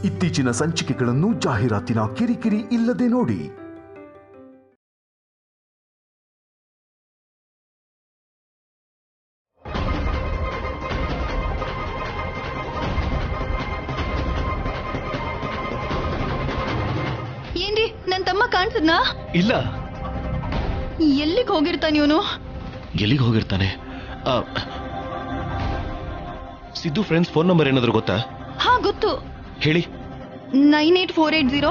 ಇತ್ತೀಚಿನ ಸಂಚಿಕೆಗಳನ್ನು ಜಾಹೀರಾತಿನ ಕಿರಿಕಿರಿ ಇಲ್ಲದೆ ನೋಡಿ. ಏನ್ರಿ ನನ್ ತಮ್ಮ ಕಾಣ್ಸದ್ನಾ? ಇಲ್ಲ. ಎಲ್ಲಿಗೆ ಹೋಗಿರ್ತಾನೆ ಇವನು? ಎಲ್ಲಿಗೆ ಹೋಗಿರ್ತಾನೆ? ಸಿದ್ದು ಫ್ರೆಂಡ್ಸ್ ಫೋನ್ ನಂಬರ್ ಏನಾದ್ರು ಗೊತ್ತಾ? ಹಾ ಗೊತ್ತು, ಹೇಳಿ. 98480.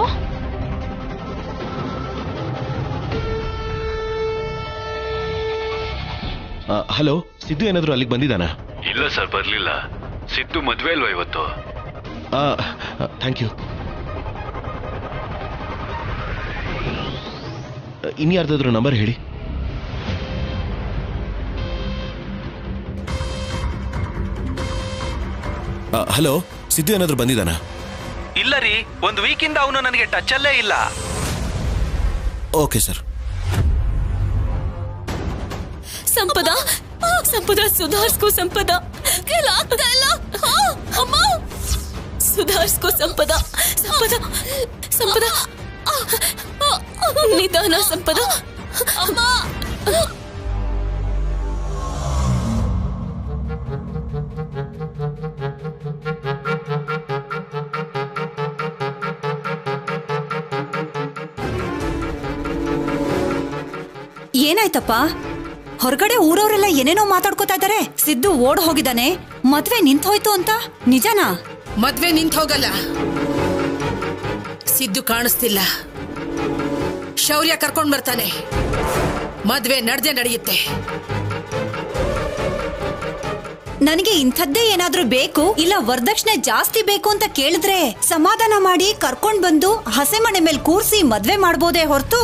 ಹಲೋ, ಸಿದ್ದು ಏನಾದ್ರು ಅಲ್ಲಿಗೆ ಬಂದಿದ್ದಾನಾ? ಇಲ್ಲ ಸರ್, ಬರ್ಲಿಲ್ಲ. ಸಿದ್ದು ಮದ್ವೆ ಅಲ್ವಾ ಇವತ್ತು? Thank you. ಇನ್ಯಾರ್ದಾದ್ರು ನಂಬರ್ ಹೇಳಿ. ಹಲೋ, ಸಿದ್ದು ಏನಾದ್ರು ಬಂದಿದ್ದಾನಾ? ಇಲ್ಲ ರೀ, ಒಂದು ವೀಕಿಂದ ಅವನು ನನಗೆ ಟಚ್ ಅಲ್ಲೇ ಇಲ್ಲ. Okay sir. ಸಂಪದ, ಸಂಪದ ಸುಧಾರಿಸ್ಕೋ ಸಂಪದ. ಆಗ್ತಾ ಇಲ್ಲ ಅಮ್ಮ, ಸುಧಾರಿಸ್ಕೋ ಸಂಪದ. ಸಂಪದ, ಸಂಪದ ನಿಧಾನ ಸಂಪದ. ಅಮ್ಮ, ಏನಾಯ್ತಪ್ಪ? ಹೊರಗಡೆ ಊರವರೆಲ್ಲ ಏನೇನೋ ಮಾತಾಡ್ಕೋತಾ ಇದ್ದಾರೆ. ಸಿದ್ದು ಓಡ್ ಹೋಗಿದ್ದಾನೆ, ಮದ್ವೆ ನಿಂತ ಹೋಯ್ತು ಅಂತ. ನಿಜನಾ? ಮದ್ವೆ ನಿಂತ ಹೋಗಲ್ಲ. ಸಿದ್ದು ಕಾಣಿಸ್ತಿಲ್ಲ. ಶೌರ್ಯ ಕರ್ಕೊಂಡ್ ಬರ್ತಾನೆ. ಮದ್ವೆ ನಡೆದೇ ನಡೆಯುತ್ತೆ. ನನಗೆ ಇಂಥದ್ದೇ ಏನಾದ್ರೂ ಬೇಕು, ಇಲ್ಲ ವರದಕ್ಷಿಣೆ ಜಾಸ್ತಿ ಬೇಕು ಅಂತ ಕೇಳಿದ್ರೆ ಸಮಾಧಾನ ಮಾಡಿ ಕರ್ಕೊಂಡ್ ಬಂದು ಹಸೆಮಣೆ ಮೇಲೆ ಕೂರ್ಸಿ ಮದ್ವೆ ಮಾಡ್ಬೋದೇ ಹೊರತು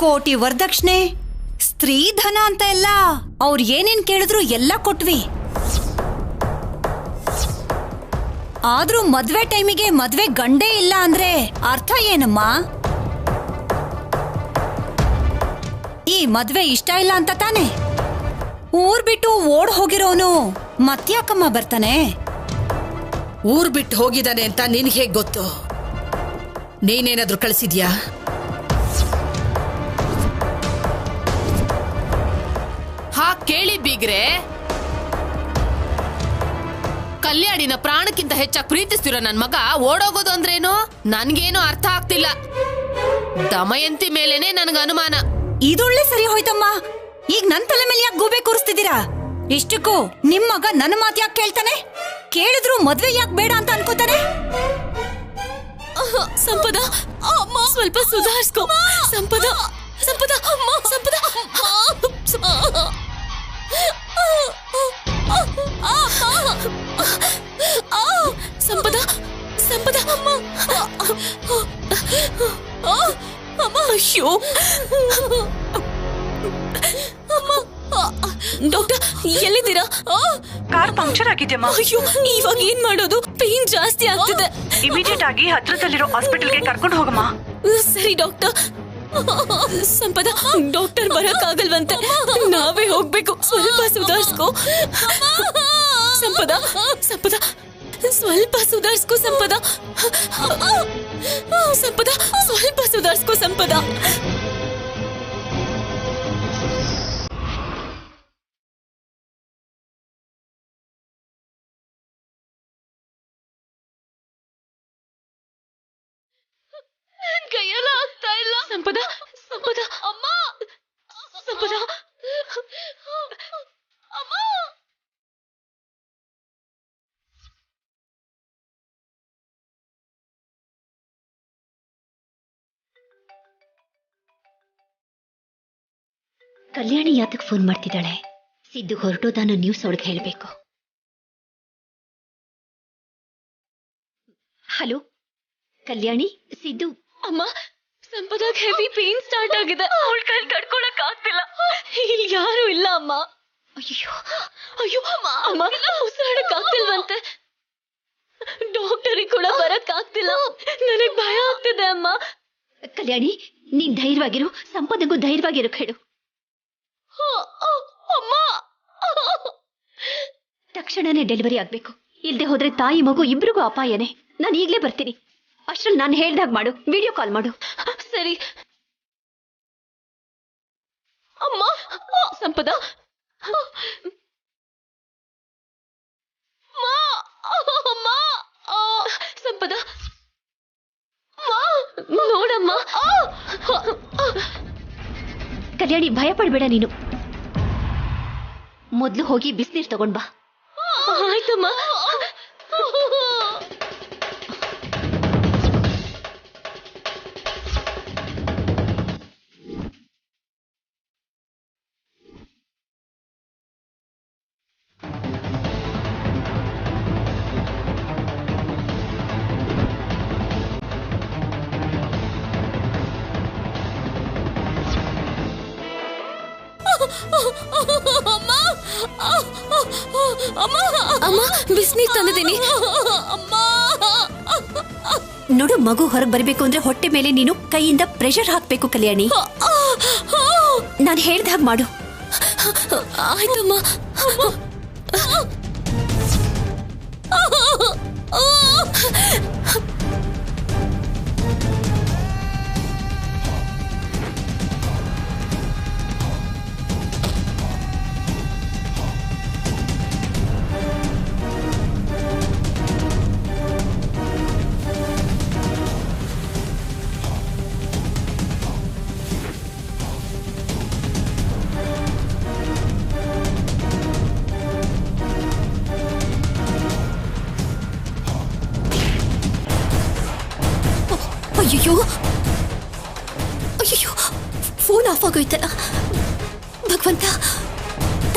ಕೋಟಿ ವರದಕ್ಷಿಣೆ, ಸ್ತ್ರೀ ಧನ ಅಂತ ಎಲ್ಲ ಅವ್ರು ಏನೇನ್ ಕೇಳಿದ್ರು ಎಲ್ಲ ಕೊಟ್ವಿ. ಆದ್ರೂ ಮದ್ವೆ ಟೈಮಿಗೆ ಮದ್ವೆ ಗಂಡೇ ಇಲ್ಲ ಅಂದ್ರೆ ಅರ್ಥ ಏನಮ್ಮ? ಈ ಮದ್ವೆ ಇಷ್ಟ ಇಲ್ಲ ಅಂತ ತಾನೆ? ಊರ್ ಬಿಟ್ಟು ಓಡ್ ಹೋಗಿರೋನು ಮತ್ಯಾಕಮ್ಮ ಬರ್ತಾನೆ? ಊರ್ ಬಿಟ್ಟು ಹೋಗಿದ್ದಾನೆ ಅಂತ ನಿನ್ಗೆ ಹೇಗ್ ಗೊತ್ತು? ನೀನೇನಾದ್ರೂ ಕಳಿಸಿದ್ಯಾ? ಹಾ ಕೇಳಿ ಬೀಗ್ರೆ. ಕಲ್ಯಾಣಿನ ಪ್ರಾಣಕ್ಕಿಂತ ಹೆಚ್ಚಾಗಿ ಪ್ರೀತಿಸ್ತಿರೋ ನನ್ ಮಗ ಓಡೋಗೋದು ಅಂದ್ರೇನು? ನನ್ಗೇನು ಅರ್ಥ ಆಗ್ತಿಲ್ಲ. ದಮಯಂತಿ ಮೇಲೇನೆ ನನ್ಗ ಅನುಮಾನ. ಇದೊಳ್ಳೆ ಸರಿ ಹೋಯ್ತಮ್ಮ. ಈಗ ನನ್ ತಲೆ ಮೇಲೆ ಯಾಕೆ ಗೂಬೆ ಕೂರಿಸ್ತಿದ್ದೀರಾ? ಇಷ್ಟಕ್ಕೂ ನಿಮ್ ಮಗ ನನ್ನ ಮಾತು ಯಾಕೆ ಕೇಳ್ತಾನೆ? ಕೇಳಿದ್ರು ಮದ್ವೆ ಯಾಕೆ ಬೇಡ ಅಂತ ಅನ್ಕೋತಾನೆ? ಸಂಪದ, ಸ್ವಲ್ಪ ಸುಧಾರಿಸ್ಕೋ ಸಂಪದ. ಸಂಪದ, ಸಂಪದ, ಸಂಪದ, ಸಂಪದ. ಅಯ್ಯೋ ಡಾಕ್ಟರ್, ಎಲ್ಲಿದ್ದೀರಾ? ಕಾರ್ ಪಂಕ್ಚರ್ ಆಗಿದೆಯಮ್ಮ. ಅಯ್ಯೋ, ಇವಾಗ ಏನ್ ಮಾಡೋದು? ಪೇನ್ ಜಾಸ್ತಿ ಆಗ್ತಿದೆ. ಇಮಿಡಿಯೇಟ್ ಆಗಿ ಹತ್ರದಲ್ಲಿರೋ ಹಾಸ್ಪಿಟಲ್ಗೆ ಕರ್ಕೊಂಡು ಹೋಗಮ್ಮ. ಸರಿ ಡಾಕ್ಟರ್. ಸಂಪದ, ಡಾಕ್ಟರ್ ಬರಕ್ಕಾಗಲ್ವಂತೆ, ನಾವೇ ಹೋಗ್ಬೇಕು. ಸ್ವಲ್ಪ ಸುಧಾರಿಸ್ಕೋ ಸಂಪದ. ಸಂಪದ, ಸ್ವಲ್ಪ ಸುಧಾರಿಸ್ಕೋ ಸಂಪದ. ಸಂಪದ, ಸ್ವಲ್ಪ ಸುಧಾರಿಸ್ಕೋ ಸಂಪದ. ಕೈಯೆಲ್ಲ ಆಗ್ತಾ ಇಲ್ಲ. ಸಂಪದ, ಸಂಪದ, ಅಮ್ಮ, ಸಂಪದ, ಅಮ್ಮ. ಕಲ್ಯಾಣಿ ಯಾತಕ್ ಫೋನ್ ಮಾಡ್ತಿದ್ದಾಳೆ? ಸಿದ್ದು ಹೊರಟೋದಾನ ನ್ಯೂಸ್ ಅವಳಿಗೆ ಹೇಳ್ಬೇಕು. ಹಲೋ ಕಲ್ಯಾಣಿ, ಸಿದ್ದು. ಅಮ್ಮ, ಸಂಪದಾಗ ಹೆವಿ ಪೇನ್ ಸ್ಟಾರ್ಟ್ ಆಗಿದೆ. ಅವಳ ಕೈ ತಡ್ಕೊಳಕ್ ಆಗ್ತಿಲ್ಲ. ಇಲ್ಲಿ ಯಾರು ಇಲ್ಲ ಅಮ್ಮ. ಅಯ್ಯೋ ಅಯ್ಯೋ ಅಮ್ಮ, ಉಸಿರಾಡಕ್ ಆಗ್ತಿಲ್ವಂತೆ. ಡಾಕ್ಟರಿಗೆ ಕೂಡ ಬರಕ್ ಆಗ್ತಿಲ್ಲ. ನನಗ್ ಭಯ ಆಗ್ತಿದೆ ಅಮ್ಮ. ಕಲ್ಯಾಣಿ, ನೀನ್ ಧೈರ್ಯವಾಗಿರು. ಸಂಪದಗೂ ಧೈರ್ಯವಾಗಿರು ಹೇಳು. ಅಮ್ಮ, ತಕ್ಷಣನೇ ಡೆಲಿವರಿ ಆಗ್ಬೇಕು. ಇಲ್ದೆ ಹೋದ್ರೆ ತಾಯಿ ಮಗು ಇಬ್ರಿಗೂ ಅಪಾಯನೇ. ನಾನು ಈಗ್ಲೇ ಬರ್ತೀನಿ. ಅಷ್ಟ್ರಲ್ಲಿ ನಾನು ಹೇಳ್ದಾಗ ಮಾಡು, ವಿಡಿಯೋ ಕಾಲ್ ಮಾಡು. ಸರಿ. ಅಮ್ಮ, ಸಂಪದ, ಸಂಪದ, ನೋಡಮ್ಮ. ಕಲ್ಯಾಣಿ, ಭಯ ಪಡ್ಬೇಡ ನೀನು. ಮೊದ್ಲು ಹೋಗಿ ಬಿಸಿನೀರು ತಗೊಂಡ್ ಬಾ. ಆಯ್ತಮ್ಮ. ಅಮ್ಮ, ಬಿಸಿನೀರು ತಂದಿದ್ದೀನಿ. ನೋಡು, ಮಗು ಹೊರಗೆ ಬರಬೇಕು ಅಂದ್ರೆ ಹೊಟ್ಟೆ ಮೇಲೆ ನೀನು ಕೈಯಿಂದ ಪ್ರೆಷರ್ ಹಾಕ್ಬೇಕು ಕಲ್ಯಾಣಿ. ನಾನು ಹೇಳ್ದಾಗ ಮಾಡು. ಆಯ್ತಮ್ಮ. ಅಯ್ಯೋ ಅಯ್ಯೋ, ಫೋನ್ ಆಫ್ ಆಗೋಯ್ತಲ್ಲ. ಭಗವಂತ,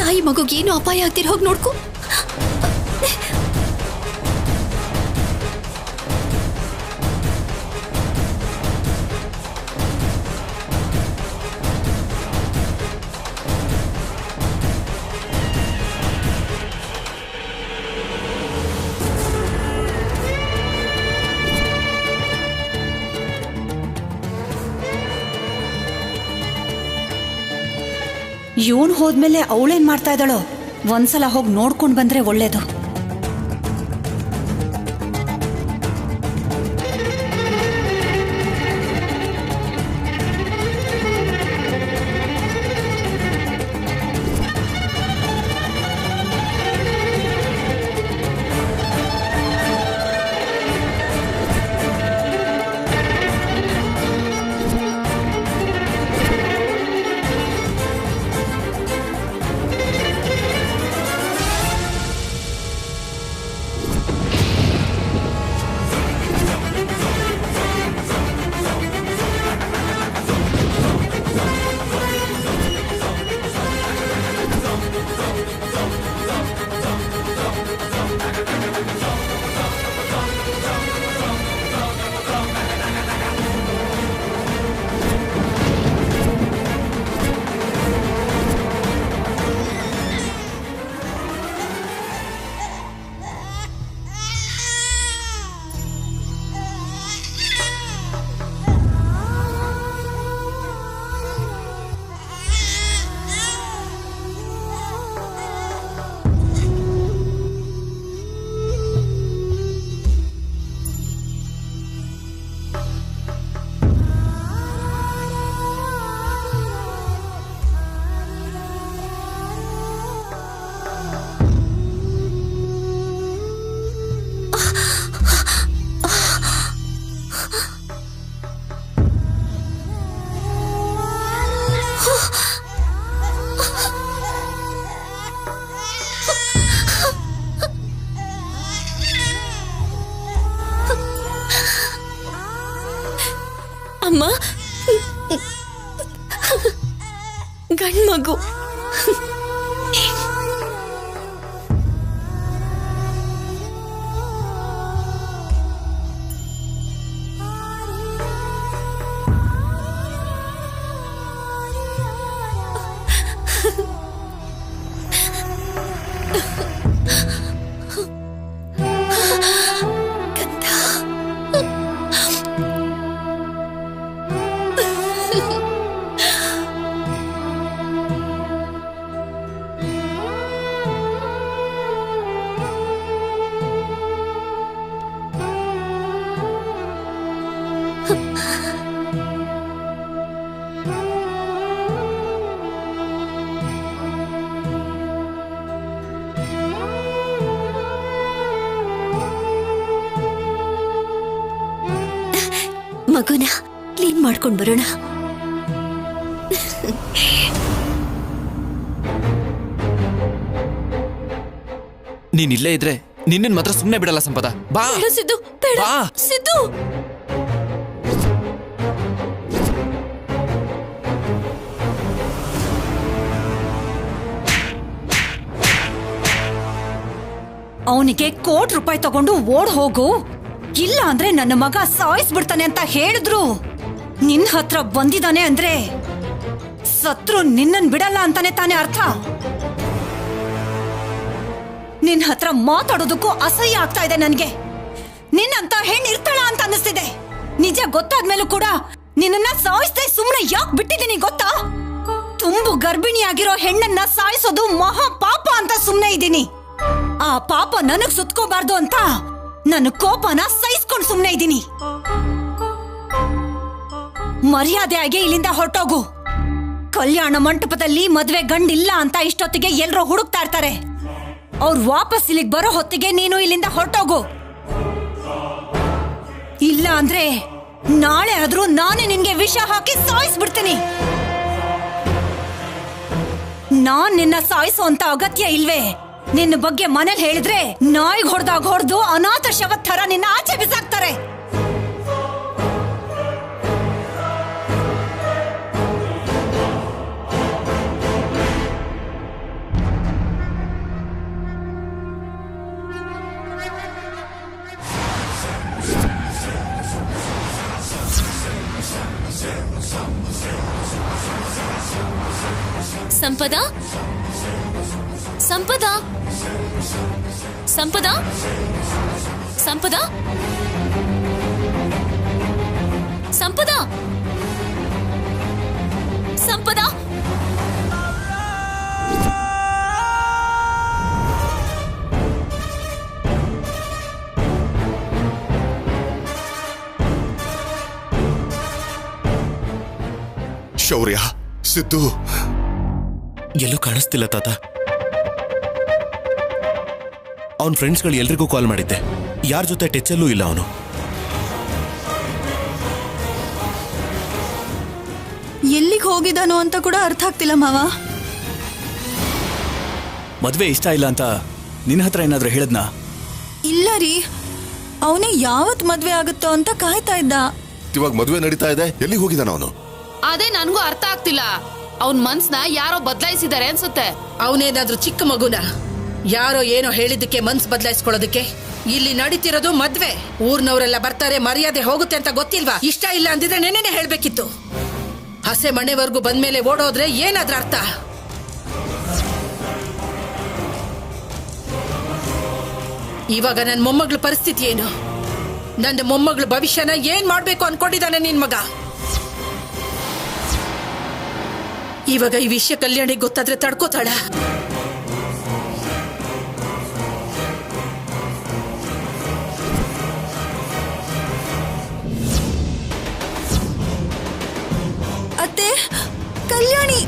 ತಾಯಿ ಮಗುಗೇನು ಅಪಾಯ ಆಗ್ತಿರೋ ಹೋಗಿ ನೋಡ್ಕೊ. ಇವನ್ ಹೋದ್ಮೇಲೆ ಅವಳೇನ್ ಮಾಡ್ತಾ ಇದ್ದಾಳೋ, ಒಂದ್ಸಲ ಹೋಗಿ ನೋಡ್ಕೊಂಡ್ ಬಂದ್ರೆ ಒಳ್ಳೇದು. ಅಮ್ಮ, ಗಂಡ್ಮಗು. ಮಗುನ ಕ್ಲೀನ್ ಮಾಡ್ಕೊಂಡ್ ಬರೋಣ. ನೀನ್ ಇಲ್ಲೇ ಇದ್ರೆ ನಿನ್ನ ಮಾತ್ರ ಸುಮ್ನೆ ಬಿಡಲ್ಲ ಸಂಪದ. ಬಾ ಸಿದ್ದು, ಬೇಡ ಬಾ. ಸಿದ್ದು. ಅವನಿಗೆ ₹1,00,00,000 ತಗೊಂಡು ಓಡ್ ಹೋಗು, ಇಲ್ಲ ಅಂದ್ರೆ ನನ್ನ ಮಗ ಸಾಯಿಸ್ಬಿಡ್ತಾನೆ ಅಂತ ಹೇಳಿದ್ರು. ನಿನ್ ಹತ್ರ ಬಂದಿದ್ದಾನೆ ಅಂದ್ರೆ ಸತ್ರು ನಿನ್ನನ್ ಬಿಡಲ್ಲ ಅಂತಾನೆ ತಾನೇ ಅರ್ಥ. ನಿನ್ ಹತ್ರ ಮಾತಾಡೋದಕ್ಕೂ ಅಸಹ್ಯ ಆಗ್ತಾ ಇದೆ ನನ್ಗೆ. ನಿನ್ನಂತ ಹೆಣ್ಣು ಇರ್ತಾಳ ಅಂತ ಅನ್ನಿಸ್ತಿದೆ. ನಿಜ ಗೊತ್ತಾದ್ಮೇಲೂ ಕೂಡ ನಿನ್ನನ್ನ ಸಾಯಿಸ್ದೆ ಸುಮ್ನೆ ಯಾಕೆ ಬಿಟ್ಟಿದ್ದೀನಿ ಗೊತ್ತಾ? ತುಂಬು ಗರ್ಭಿಣಿಯಾಗಿರೋ ಹೆಣ್ಣನ್ನ ಸಾಯಿಸೋದು ಮಹಾ ಪಾಪ ಅಂತ ಸುಮ್ನೆ ಇದ್ದೀನಿ. ಆ ಪಾಪ ನನಗ್ ಸುತ್ಕೋಬಾರ್ದು ಅಂತ ನನ್ನ ಕೋಪನ ಸಹಿಸ್ಕೊಂಡು ಸುಮ್ನೆ ಇದ್ದೀನಿ. ಮರ್ಯಾದೆಯಾಗಿ ಇಲ್ಲಿಂದ ಹೊರಟೋಗು. ಕಲ್ಯಾಣ ಮಂಟಪದಲ್ಲಿ ಮದ್ವೆ ಗಂಡಿಲ್ಲ ಅಂತ ಇಷ್ಟೊತ್ತಿಗೆ ಎಲ್ರೂ ಹುಡುಕ್ತಾ ಇರ್ತಾರೆ. ಅವ್ರು ವಾಪಸ್ ಇಲ್ಲಿಗೆ ಬರೋ ಹೊತ್ತಿಗೆ ನೀನು ಇಲ್ಲಿಂದ ಹೊರಟೋಗು. ಇಲ್ಲ ಅಂದ್ರೆ ನಾಳೆ ಆದ್ರೂ ನಾನೇ ನಿನ್ಗೆ ವಿಷ ಹಾಕಿ ಸಾಯಿಸ್ಬಿಡ್ತೀನಿ. ನಾನ್ ನಿನ್ನ ಸಾಯಿಸುವಂತ ಅಗತ್ಯ ಇಲ್ವೇ? ನಿನ್ನ ಬಗ್ಗೆ ಮನೇಲಿ ಹೇಳಿದ್ರೆ ನಾಯಿಗೆ ಹೊಡೆದಾಗ ಹೊಡೆದು ಅನಾಥ ಶವದ ಥರ ನಿನ್ನ ಆಚೆ ಬಿಸಾಕ್ತಾರೆ. ಸಂಪದ, ಸಂಪದ, ಸಂಪದ, ಸಂಪದ, ಸಂಪದ, ಸಂಪದ. ಶೌರ್ಯ, ಸಿದ್ದು ಎಲ್ಲೂ ಕಾಣಿಸ್ತಿಲ್ಲ ತಾತ. ಅವನ ಫ್ರೆಂಡ್ಸ್ಗಳು ಎಲ್ರಿಗೂ ಕಾಲ್ ಮಾಡಿದ್ದೆ, ಯಾರ ಜೊತೆ ಟಚಲ್ಲೂ ಇಲ್ಲ ಅವನು. ಎಲ್ಲಿಗೆ ಹೋಗಿದಾನೋ ಅಂತ ಕೂಡ ಅರ್ಥ ಆಗ್ತಿಲ್ಲ ಮಾವ. ಮದ್ವೆ ಇಷ್ಟ ಇಲ್ಲ ಅಂತ ನಿನ್ನ ಹತ್ರ ಏನಾದ್ರೂ ಹೇಳದ್ನಾ? ಇಲ್ಲ ರೀ, ಅವನೇ ಯಾವತ್ ಮದ್ವೆ ಆಗುತ್ತೋ ಅಂತ ಕಾಯ್ತಾ ಇದ್ದ. ಇವಾಗ ಮದುವೆ ನಡೀತಾ ಇದೆ, ಎಲ್ಲಿಗೆ ಹೋಗಿದ್ದಾನ ಅವನು? ಅದೇ ನನ್ಗೂ ಅರ್ಥ ಆಗ್ತಿಲ್ಲ. ಅವನ್ ಮನ್ಸ್ನ ಯಾರೋ ಬದಲಾಯಿಸಿದ್ದಾರೆ ಅನ್ಸುತ್ತೆ. ಅವನೇನಾದ್ರೂ ಚಿಕ್ಕ ಮಗುನ ಯಾರೋ ಏನೋ ಹೇಳಿದ್ದಕ್ಕೆ ಮನ್ಸ್ ಬದಲಾಯಿಸ್ಕೊಳ್ಳೋದಕ್ಕೆ? ಇಲ್ಲಿ ನಡೀತಿರೋದು ಮದ್ವೆ. ಊರ್ನವರೆಲ್ಲ ಬರ್ತಾರೆ, ಮರ್ಯಾದೆ ಹೋಗುತ್ತೆ ಅಂತ ಗೊತ್ತಿಲ್ವಾ? ಇಷ್ಟ ಇಲ್ಲ ಅಂದಿದ್ರೆ ನೆನ್ನೆನೆ ಹೇಳ್ಬೇಕಿತ್ತು. ಹಸೆ ಮನೆವರೆಗೂ ಬಂದ್ಮೇಲೆ ಓಡೋದ್ರೆ ಏನಾದ್ರ ಅರ್ಥ? ಇವಾಗ ನನ್ನ ಮೊಮ್ಮಗಳ ಪರಿಸ್ಥಿತಿ ಏನು? ನನ್ನ ಮೊಮ್ಮಗಳ ಭವಿಷ್ಯನ ಏನ್ ಮಾಡ್ಬೇಕು ಅನ್ಕೊಂಡಿದ್ದಾನೆ ನಿನ್ ಮಗ? ಇವಾಗ ಈ ವಿಷಯ ಕಲ್ಯಾಣಿಗೆ ಗೊತ್ತಾದ್ರೆ ತಡ್ಕೋತಾಳ? ಅತ್ತೆ, ಕಲ್ಯಾಣಿ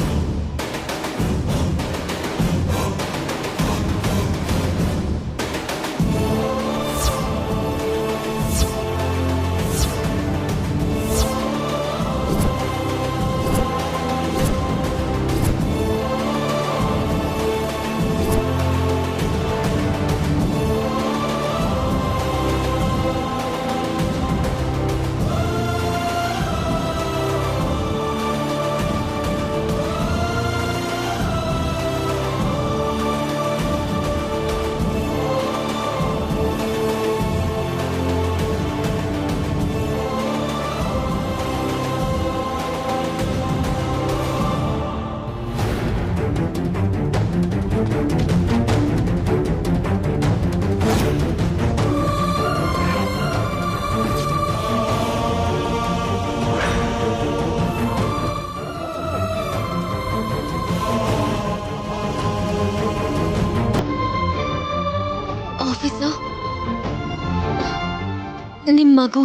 ನಿಮ್ ಮಗು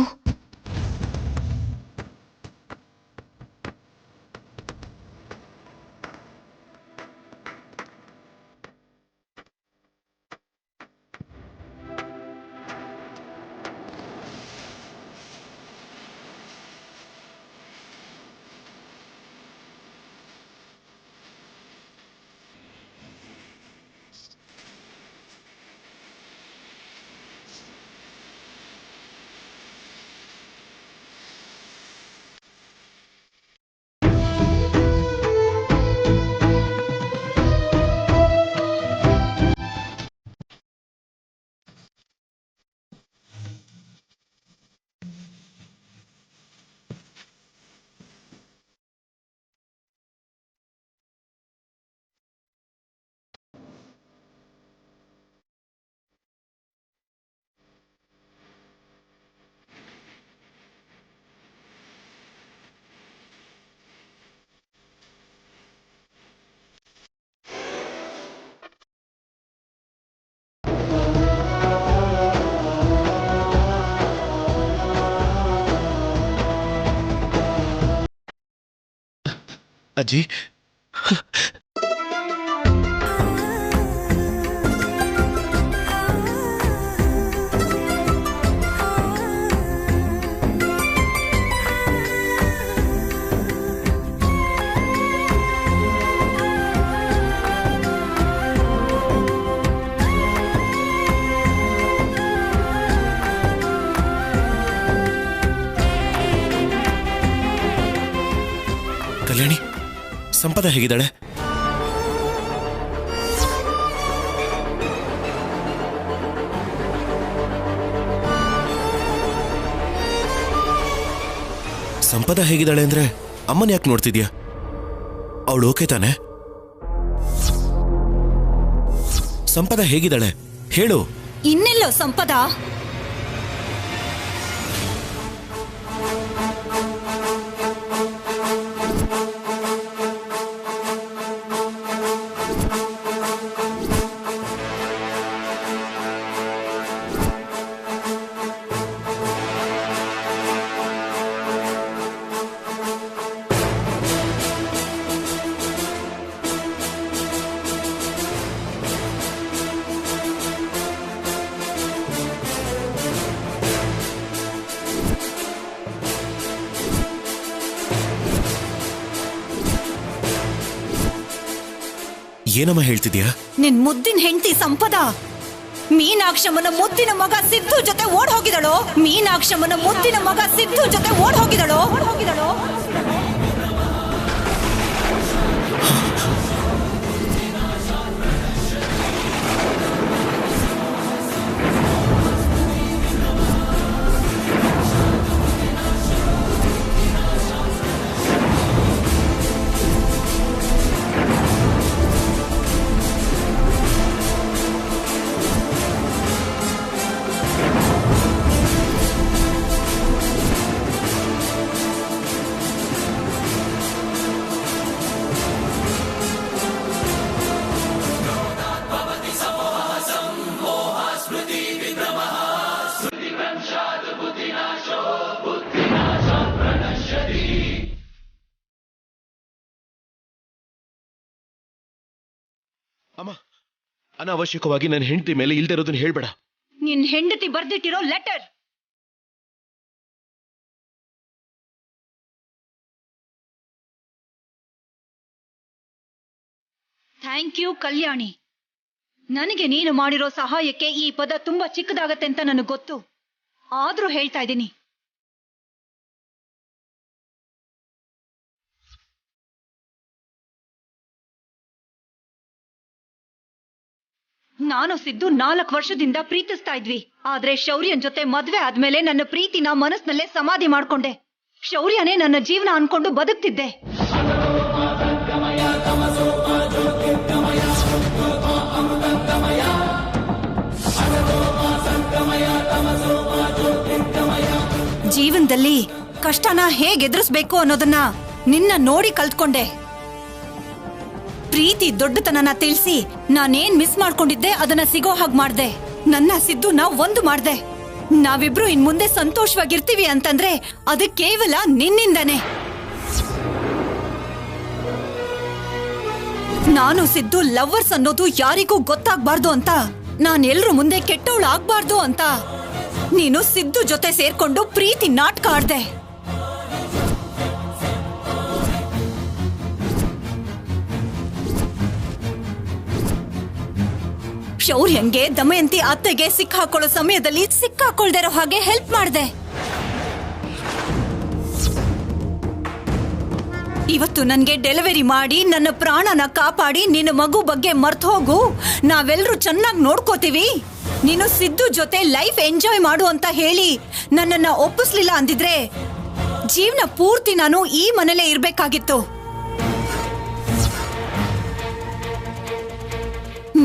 ಅಜ್ಜಿ ಕಲ್ಯಾಣಿ, ಸಂಪದ ಹೇಗಿದ್ದಾಳೆ? ಸಂಪದ ಹೇಗಿದ್ದಾಳೆ ಅಂದ್ರೆ ಅಮ್ಮನ ಯಾಕೆ ನೋಡ್ತಿದ್ಯಾ? ಅವಳು ಓಕೆ ತಾನೆ? ಸಂಪದ ಹೇಗಿದ್ದಾಳೆ ಹೇಳು. ಇನ್ನೆಲ್ಲೋ ಸಂಪದ? ಏನಮ್ಮ ಹೇಳ್ತಿದ್ಯಾ? ನಿನ್ ಮುದ್ದಿನ ಹೆಂಡತಿ ಸಂಪದ ಮೀನಾಕ್ಷಮ್ಮನ ಮುದ್ದಿನ ಮಗ ಸಿದ್ದು ಜೊತೆ ಓಡ್ ಹೋಗಿದಳು. ಮೀನಾಕ್ಷಮ್ಮನ ಮುದ್ದಿನ ಮಗ ಸಿದ್ದು ಜೊತೆ ಓಡ್ ಹೋಗಿದಳು. ಅಮ್ಮ, ಅನಾವಶ್ಯಕವಾಗಿ ನನ್ನ ಹೆಂಡತಿ ಮೇಲೆ ಇಲ್ದಿರೋದನ್ನ ಹೇಳ್ಬೇಡ. ನಿನ್ ಹೆಂಡತಿ ಬರ್ದಿಟ್ಟಿರೋ ಲೆಟರ್. ಥ್ಯಾಂಕ್ ಯು ಕಲ್ಯಾಣಿ. ನನಗೆ ನೀನು ಮಾಡಿರೋ ಸಹಾಯಕ್ಕೆ ಈ ಪದ ತುಂಬಾ ಚಿಕ್ಕದಾಗತ್ತೆ ಅಂತ ನನಗೆ ಗೊತ್ತು. ಆದ್ರೂ ಹೇಳ್ತಾ ಇದ್ದೀನಿ, ನಾನು ಸಿದ್ದು 4 ವರ್ಷದಿಂದ ಪ್ರೀತಿಸ್ತಾ ಇದ್ವಿ. ಆದ್ರೆ ಶೌರ್ಯನ್ ಜೊತೆ ಮದ್ವೆ ಆದ್ಮೇಲೆ ನನ್ನ ಪ್ರೀತಿನ ಮನಸ್ನಲ್ಲೇ ಸಮಾಧಿ ಮಾಡ್ಕೊಂಡೆ. ಶೌರ್ಯನೇ ನನ್ನ ಜೀವನ ಅನ್ಕೊಂಡು ಬದುಕ್ತಿದ್ದೆ. ಜೀವನದಲ್ಲಿ ಕಷ್ಟನ ಹೇಗೆ ಎದುರಿಸ್ಬೇಕು ಅನ್ನೋದನ್ನ ನಿನ್ನ ನೋಡಿ ಕಲ್ತ್ಕೊಂಡೆ. ಪ್ರೀತಿ ದೊಡ್ಡತನನ ತಿಳಿಸಿ ನಾನೇನ್ ಮಿಸ್ ಮಾಡ್ಕೊಂಡಿದ್ದೆ ಅದನ್ನ ಸಿಗೋ ಹಾಗೆ ಮಾಡ್ದೆ. ನನ್ನ ಸಿದ್ದುನ ಒಂದು ಮಾಡ್ದೆ. ನಾವಿಬ್ರು ಇನ್ ಮುಂದೆ ಸಂತೋಷವಾಗಿರ್ತೀವಿ ಅಂತಂದ್ರೆ ಅದು ಕೇವಲ ನಿನ್ನಿಂದನೇ. ನಾನು ಸಿದ್ದು ಲವ್ವರ್ಸ್ ಅನ್ನೋದು ಯಾರಿಗೂ ಗೊತ್ತಾಗ್ಬಾರ್ದು ಅಂತ, ನಾನ್ ಎಲ್ರು ಮುಂದೆ ಕೆಟ್ಟವಳು ಆಗ್ಬಾರ್ದು ಅಂತ ನೀನು ಸಿದ್ದು ಜೊತೆ ಸೇರ್ಕೊಂಡು ಪ್ರೀತಿ ನಾಟಕ ಆಡ್ದೆ. ಶೌರ್ಯಂಗೆ ದಮಯಂತಿ ಅತ್ತೆಗೆ ಸಿಕ್ಕಾಕೊಳ್ಳೋ ಸಮಯದಲ್ಲಿ ಸಿಕ್ಕಾಕೊಳ್ದಿರೋ ಹಾಗೆ ಹೆಲ್ಪ್ ಮಾಡ್ದೆ. ಇವತ್ತು ನನ್ಗೆ ಡೆಲಿವರಿ ಮಾಡಿ ನನ್ನ ಪ್ರಾಣನ ಕಾಪಾಡಿ ನಿನ್ನ ಮಗು ಬಗ್ಗೆ ಮರ್ತು ಹೋಗು, ನಾವೆಲ್ಲರೂ ಚೆನ್ನಾಗಿ ನೋಡ್ಕೋತೀವಿ, ನೀನು ಸಿದ್ದು ಜೊತೆ ಲೈಫ್ ಎಂಜಾಯ್ ಮಾಡು ಅಂತ ಹೇಳಿ ನನ್ನನ್ನ ಒಪ್ಪಿಸ್ಲಿಲ್ಲ ಅಂದಿದ್ರೆ ಜೀವನ ಪೂರ್ತಿ ನಾನು ಈ ಮನೇಲೇ ಇರ್ಬೇಕಾಗಿತ್ತು.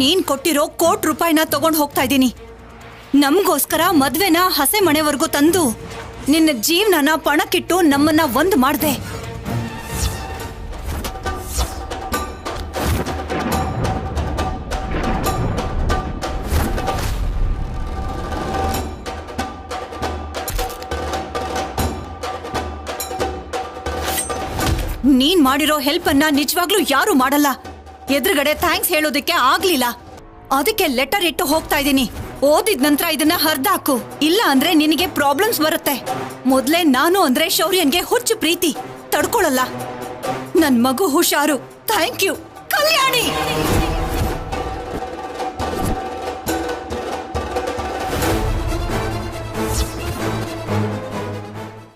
ನೀನ್ ಕೊಟ್ಟಿರೋ ₹1,00,00,000 ತಗೊಂಡ್ ಹೋಗ್ತಾ ಇದ್ದೀನಿ. ನಮ್ಗೋಸ್ಕರ ಮದ್ವೆನ ಹಸೆ ಮನೆವರೆಗೂ ತಂದು ನಿನ್ನ ಜೀವನನ ಪಣಕ್ಕಿಟ್ಟು ನಮ್ಮನ್ನ ಒಂದ್ ಮಾಡ್ದೆ. ನೀನ್ ಮಾಡಿರೋ ಹೆಲ್ಪ್ ಅನ್ನ ನಿಜವಾಗ್ಲೂ ಯಾರು ಮಾಡಲ್ಲ. ಎದುರುಗಡೆ ಥ್ಯಾಂಕ್ಸ್ ಹೇಳೋದಕ್ಕೆ ಆಗ್ಲಿಲ್ಲ. ಅದಕ್ಕೆ ಲೆಟರ್ ಇಟ್ಟು ಹೋಗ್ತಾ ಇದೀನಿ. ಓದಿದ ನಂತರ ಇದನ್ನ ಹರ್ದಾಕು, ಇಲ್ಲ ಅಂದ್ರೆ ನಿನಗೆ ಪ್ರಾಬ್ಲಮ್ಸ್ ಬರುತ್ತೆ. ಮೊದ್ಲೇ ನಾನು ಅಂದ್ರೆ ಶೌರ್ಯನ್ಗೆ ಹುಚ್ಚು ಪ್ರೀತಿ, ತಡ್ಕೊಳಲ್ಲ. ನನ್ ಮಗು ಹುಷಾರು. Thank you Kalyani.